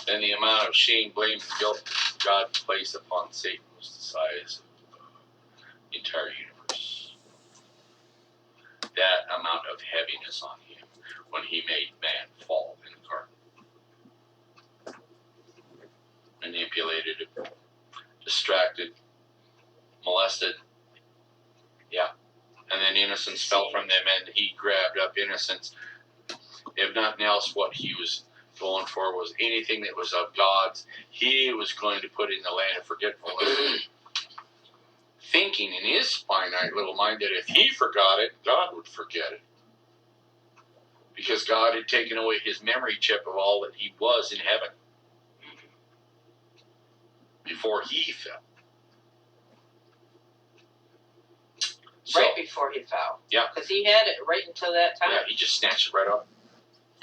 then the amount of shame, blame, and guilt God placed upon Satan was the size of the entire universe. That amount of heaviness on him when he made man fall in the garden. Manipulated, distracted, molested. Yeah. And then innocence fell from them, and he grabbed up innocence. If nothing else, what he was going for was anything that was of God's, he was going to put in the land of forgetfulness. Thinking in his finite little mind that if he forgot it, God would forget it. Because God had taken away his memory chip of all that he was in heaven before he fell. So, right before he fell. Yeah. Because he had it right until that time. Yeah, he just snatched it right off.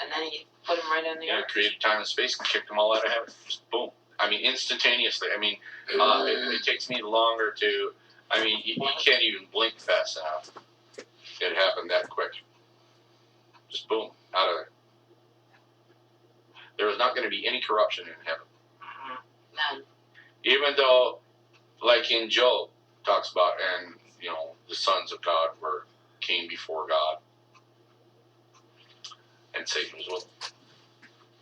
And then he put him right on the earth. Created time and space and kicked them all out of heaven. Just boom. I mean, instantaneously. I mean, it takes me longer to... I mean, you can't even blink fast enough. It happened that quick. Just boom, out of there. There was not going to be any corruption in heaven. None. Even though, like in Job, talks about, and, you know, the sons of God came before God. And Satan was with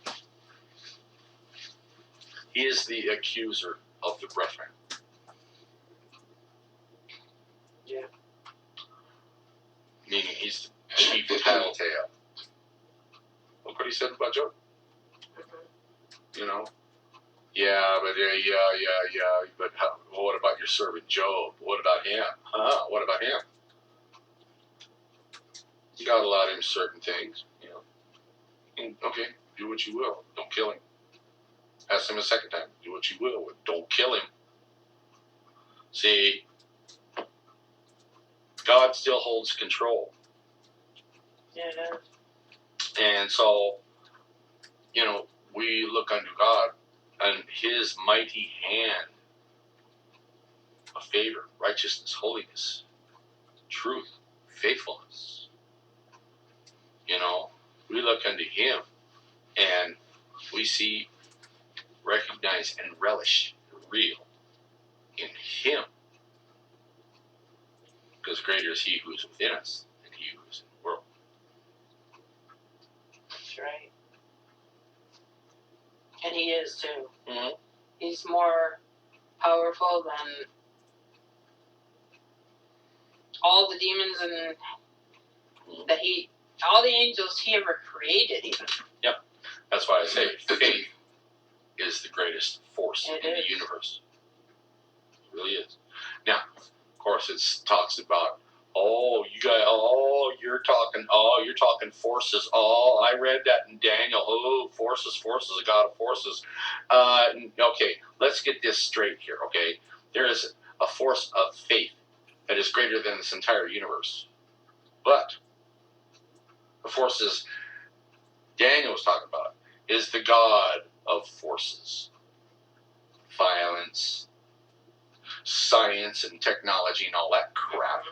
them. He is the accuser of the brethren. Yeah. Meaning he's the chief tattletale. Look what he said about Job. Mm-hmm. You know? Yeah, but what about your servant Job? What about him? What about him? God allowed him certain things, you know. And, okay, do what you will. Don't kill him. Ask him a second time. Do what you will. Don't kill him. See, God still holds control. Yeah, it does. And so, you know, we look unto God and his mighty hand of favor, righteousness, holiness, truth, faithfulness. You know, we look unto him and we see, recognize, and relish the real in him. Because greater is he who is within us than he who is in the world. That's right. And he is too. Mm-hmm. He's more powerful than all the demons and all the angels he ever created even. Yep. That's why I say faith is the greatest force in the universe. It really is. Now, of course, it talks about, you're talking forces. I read that in Daniel. Forces, a god of forces. Okay, let's get this straight here, okay? There is a force of faith that is greater than this entire universe. But the forces Daniel was talking about is the god of forces. Violence, science and technology and all that crap.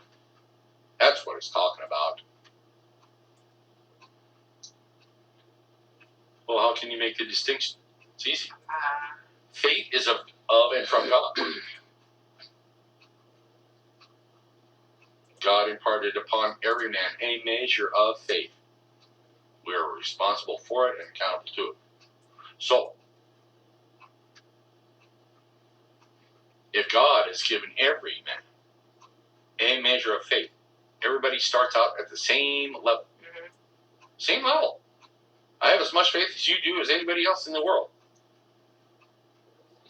That's what it's talking about. Well, how can you make the distinction? It's easy. Faith is of and from God. God imparted upon every man a measure of faith. We are responsible for it and accountable to it. So, if God has given every man a measure of faith, everybody starts out at the same level. Mm-hmm. Same level. I have as much faith as you do as anybody else in the world.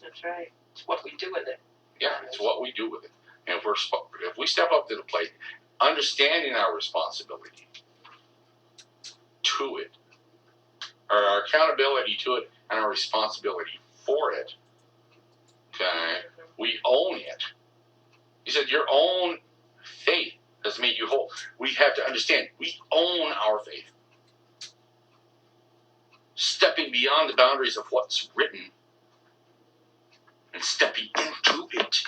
That's right. It's what we do with it. Yeah, it's what we do with it. And if we step up to the plate, understanding our responsibility to it, or our accountability to it, and our responsibility for it, okay, we own it. He said, your own faith has made you whole. We have to understand, we own our faith. Stepping beyond the boundaries of what's written and stepping into it.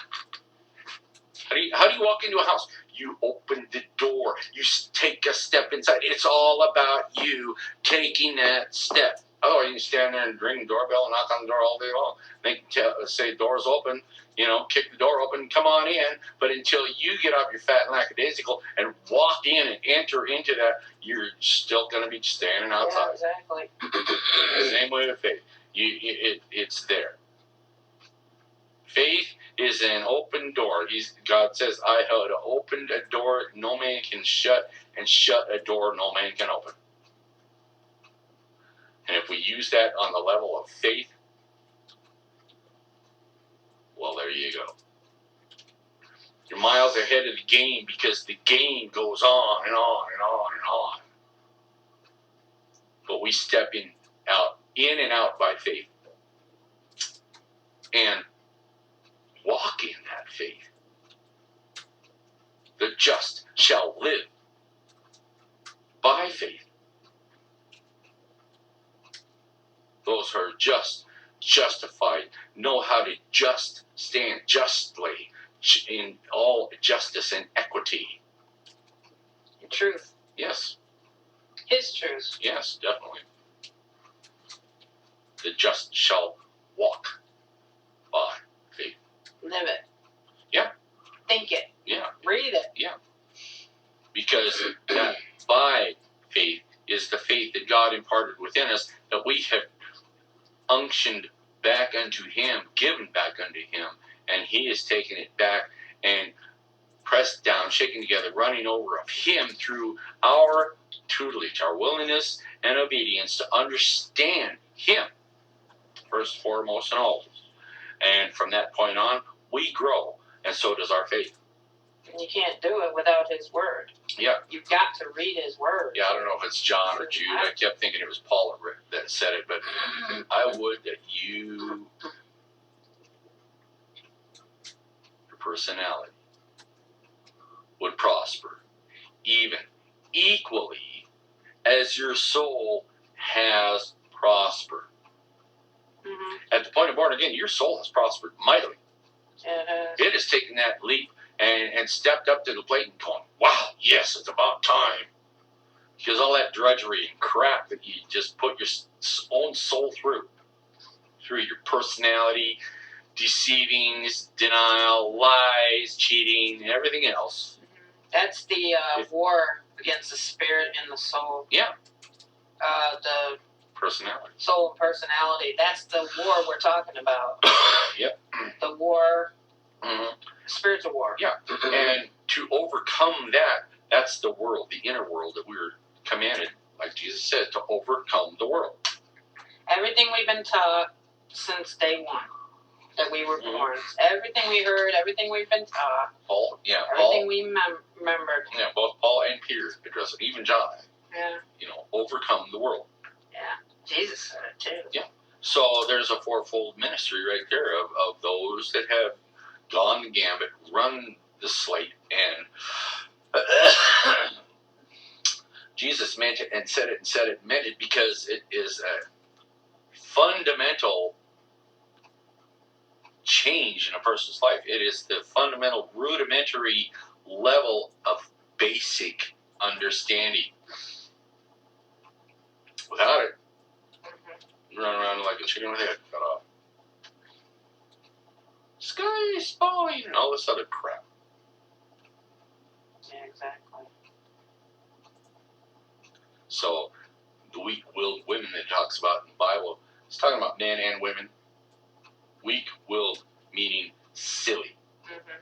How do you walk into a house? You open the door. You take a step inside. It's all about you taking that step. Otherwise, you can stand there and ring the doorbell and knock on the door all day long. They can say, door's open, kick the door open, come on in. But until you get off your fat and lackadaisical and walk in and enter into that, you're still going to be standing outside. Yeah, exactly. Same way with faith. It's there. Faith is an open door. God says, I have opened a door no man can shut, and shut a door no man can open. And if we use that on the level of faith, well, there you go. You're miles ahead of the game because the game goes on and on and on and on. But we step in and out by faith. And walk in that faith. The just shall live by faith. Those who are justified, know how to stand justly in all justice and equity. The truth. Yes. His truth. Yes, definitely. The just shall walk by faith. Live it. Yeah. Think it. Yeah. Read it. Yeah. Because that by faith is the faith that God imparted within us, that we have unctioned back unto Him, given back unto Him, and He has taken it back and pressed down, shaken together, running over of Him through our tutelage, our willingness and obedience to understand Him, first, foremost, and always. And from that point on, we grow, and so does our faith. You can't do it without His Word. Yeah. You've got to read His Word. Yeah, I don't know if it's John or Jude. I kept thinking it was Paul that said it, but I would that your personality would prosper, even equally as your soul has prospered. Mm-hmm. At the point of born again, your soul has prospered mightily. It has taken that leap and stepped up to the plate and gone, wow, yes, it's about time. Because all that drudgery and crap that you just put your own soul through your personality, deceivings, denial, lies, cheating, everything else. That's the war against the spirit and the soul. Yeah. The personality. Soul and personality. That's the war we're talking about. Yep. The war. Mm-hmm. Spiritual war. Yeah. And to overcome that's the world, the inner world that we were commanded, like Jesus said, to overcome the world. Everything we've been taught since day one that we were born. Everything we heard, everything we've been taught. Everything we remembered. Yeah, both Paul and Peter address it, even John. Yeah. Overcome the world. Yeah. Jesus said it too. Yeah. So there's a fourfold ministry right there of those that have gone the gambit, run the slate, and Jesus meant it and said it, meant it, because it is a fundamental change in a person's life. It is the fundamental, rudimentary level of basic understanding. Without it, you run around like a chicken with a head cut off. Sky is falling, and all this other crap. Yeah, exactly. So, the weak-willed women that it talks about in the Bible, it's talking about men and women. Weak-willed meaning silly. Mm-hmm.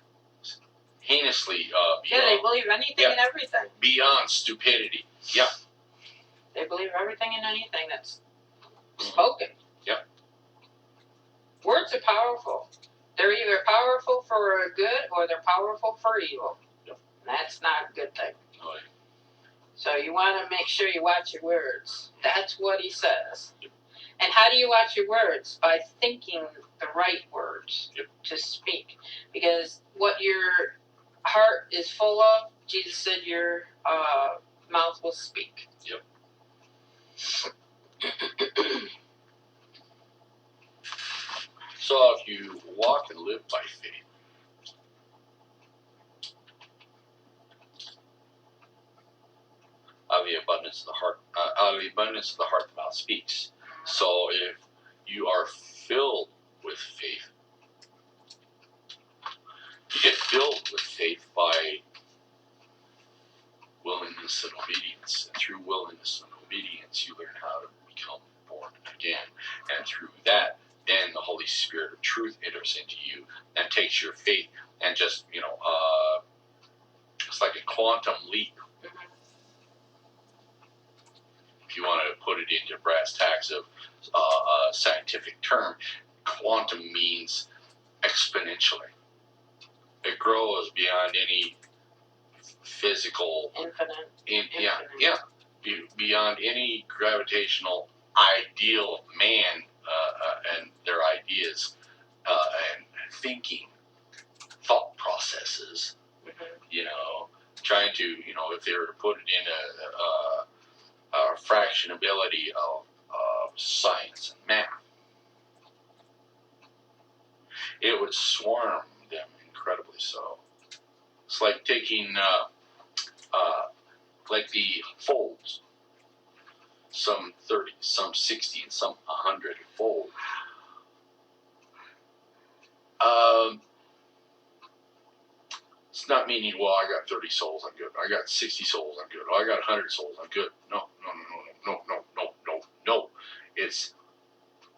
Heinously beyond. Yeah, they believe anything and everything. Beyond stupidity. Yeah. They believe everything and anything that's spoken. Yeah. Words are powerful. They're either powerful for good or they're powerful for evil. Yep. And that's not a good thing. Oh, yeah. So you want to make sure you watch your words. That's what he says. Yep. And how do you watch your words? By thinking the right words to speak. Because what your heart is full of, Jesus said your mouth will speak. Yep. So if you walk and live by faith, out of the abundance of the heart, the mouth speaks. So if you are filled with faith, you get filled with faith by willingness and obedience. And through willingness and obedience, you learn how to become born again. And through that, then the Holy Spirit of truth enters into you and takes your faith and just, it's like a quantum leap. If you want to put it into brass tacks of a scientific term, quantum means exponentially. It grows beyond any physical, beyond any gravitational ideal of man and their ideas and thinking, thought processes. Trying to, if they were to put it in a fractionability of science and math, it would swarm them incredibly so. It's like taking like the folds, some 30, some 60, and some 100 fold. It's not meaning, well, I got 30 souls, I'm good. I got 60 souls, I'm good. Oh, I got 100 souls, I'm good. No. It's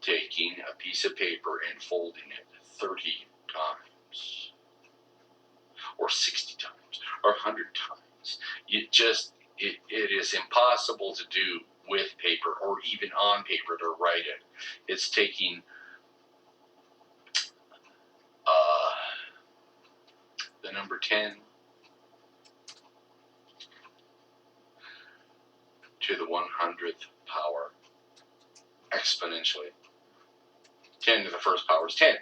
taking a piece of paper and folding it 30 times, or 60 times, or 100 times. It is impossible to do with paper, or even on paper to write it. It's taking the number 10 to the 100th power exponentially. 10 to the first power is 10.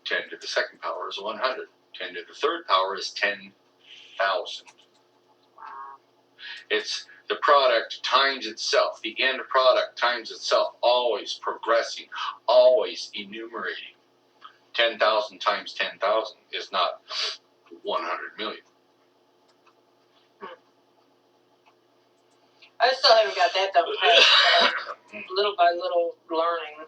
10 to the second power is 100. 10 to the third power is 10,000. It's the product times itself, the end product times itself, always progressing, always enumerating. 10,000 times 10,000 is not 100 million. I still haven't got that done, but little by little learning,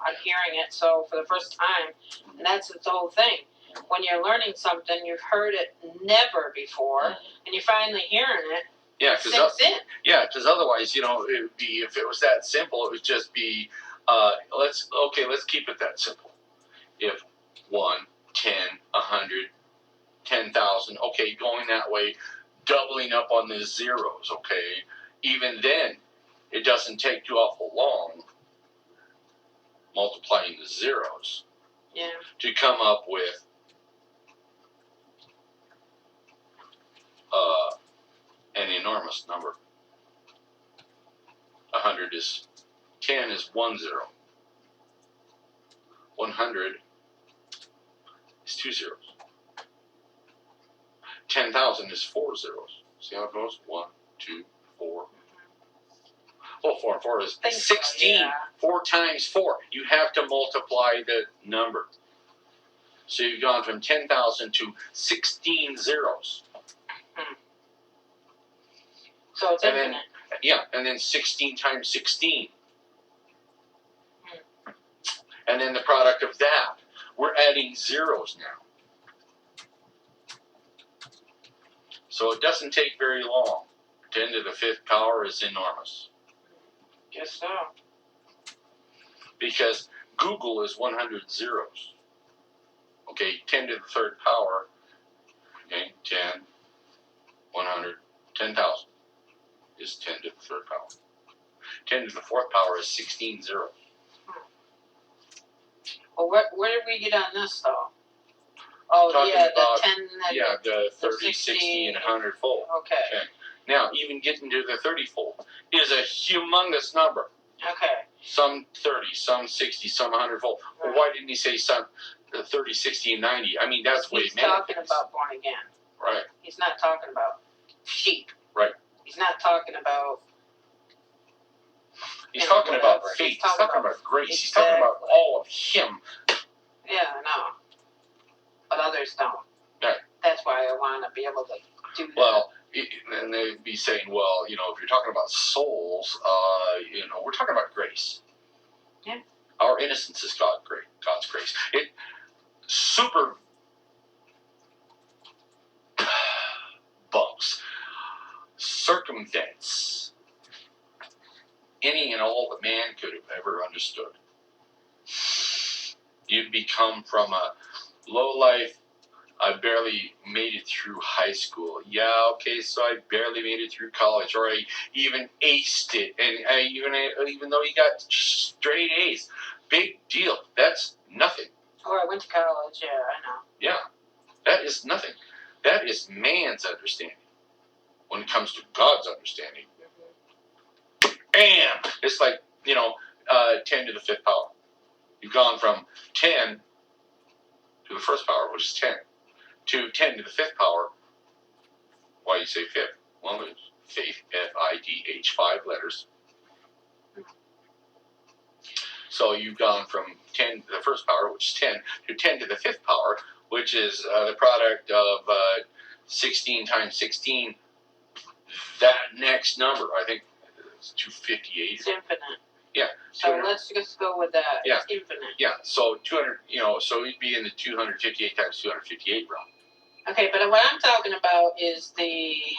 I'm hearing it, so for the first time, and that's the whole thing. When you're learning something, you've heard it never before, and you're finally hearing it. Yeah, because otherwise, it would be, if it was that simple, it would just be, let's keep it that simple. If 1, 10, 100, 10,000, okay, going that way, doubling up on the zeros, okay, even then, it doesn't take too awful long multiplying the zeros to come up with an enormous number. 10 is 1 0. 100 is 2 zeros. 10,000 is 4 zeros. See how it goes? 1, 2, 4. Well, 4 and 4 is 16. So, 4 times 4. You have to multiply the number. So you've gone from 10,000 to 16 zeros. So it's infinite. And then 16 times 16. And then the product of that. We're adding zeros now. So it doesn't take very long. 10 to the 5th power is enormous. Guess so. Because Google is 100 zeros. Okay, 10 to the 3rd power. Okay, 10, 100, 10,000 is 10 to the 3rd power. 10 to the 4th power is 16 zeros. Well, where did we get on this, though? Oh, talking about, the 10, the 30, 60, and 100 fold. Okay. Now, even getting to the 30 fold is a humongous number. Okay. Some 30, some 60, some 100 fold. Right. Well, why didn't he say some 30, 60, and 90? I mean, that's what he meant. He's talking about born again. Right. He's not talking about sheep. Right. He's not talking about... He's talking about faith. He's talking about grace. Exactly. He's talking about all of him. Yeah, I know. But others don't. Right. That's why I want to be able to do that. Well, and they'd be saying, well, if you're talking about souls, we're talking about grace. Yeah. Our innocence is God's grace. It super bumps, circumvents any and all that man could have ever understood. You become from a low life, I barely made it through high school. Yeah, okay, so I barely made it through college, or I even aced it, and even though you got straight A's, big deal. That's nothing. Or I went to college. Yeah, I know. Yeah, that is nothing. That is man's understanding. When it comes to God's understanding, bam! It's like 10 to the fifth power. You've gone from 10 to the first power, which is 10. To 10 to the fifth power. Why you say fifth? Well, it's faith, F-I-D-H, 5 letters. So you've gone from 10 to the first power, which is 10, to 10 to the fifth power, which is the product of 16 times 16. That next number, I think it's 258. It's infinite. Yeah. So let's just go with that. Yeah. It's infinite. Yeah. So 200. So you'd be in the 258 times 258 realm. Okay, but what I'm talking about is the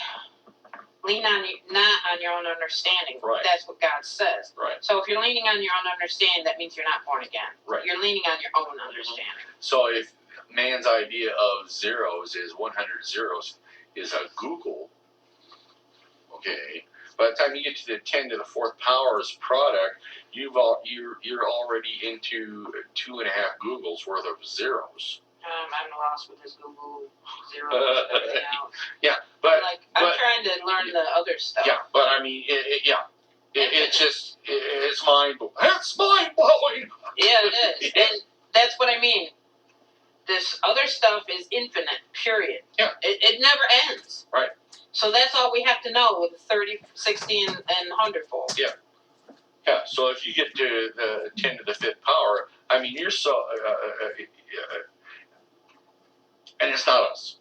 lean on you, not on your own understanding. Right. That's what God says. Right. So if you're leaning on your own understanding, that means you're not born again. Right. You're leaning on your own understanding. So if man's idea of zeros is 100 zeros is a Google, okay, by the time you get to the 10 to the fourth powers product, you're already into 2.5 Googles worth of zeros. I'm lost with this Google zeros. Yeah, but I'm trying to learn the other stuff. Yeah, but I mean, it's just it's mind blowing. It's mind blowing. Yeah, it is, and that's what I mean. This other stuff is infinite. Period. Yeah. It never ends. Right. So that's all we have to know with 30, 60, and 100-fold. Yeah. Yeah. So if you get to the 10 to the fifth power, I mean, you're so. And it's not us.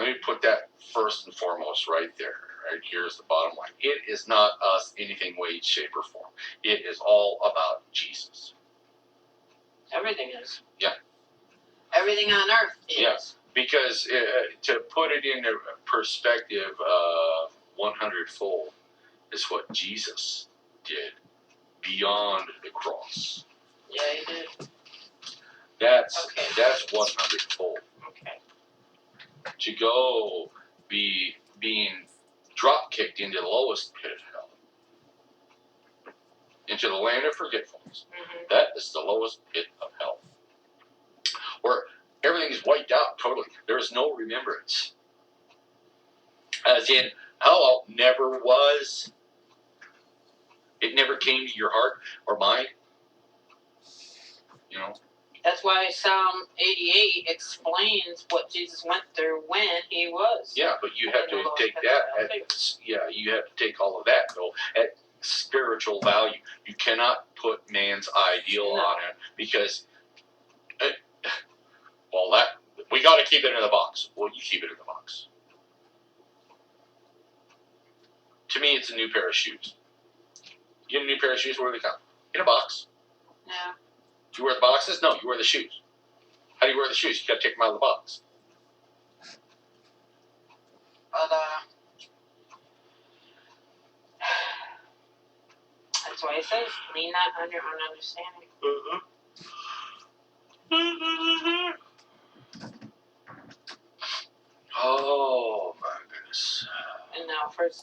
Let me put that first and foremost right there. Right here's the bottom line. It is not us anything, way, shape, or form. It is all about Jesus. Everything is. Yeah. Everything on earth is. Yes. Because to put it into perspective, 100-fold is what Jesus did beyond the cross. Yeah, he did. That's 100-fold. Okay. To go being drop kicked into the lowest pit of hell, into the land of forgetfulness. Mm-hmm. That is the lowest pit of hell, where everything is wiped out totally. There is no remembrance. As in, hell never was. It never came to your heart or mind. That's why Psalm 88 explains what Jesus went through when he was. Yeah, but you have to take that. You have to take all of that though at spiritual value. You cannot put man's ideal on it because, we got to keep it in the box. Well, you keep it in the box. To me, it's a new pair of shoes. You get a new pair of shoes, where do they come? In a box. Yeah. Do you wear the boxes? No, you wear the shoes. How do you wear the shoes? You got to take them out of the box. But that's why it says, lean not on your own understanding. Oh my goodness. And now first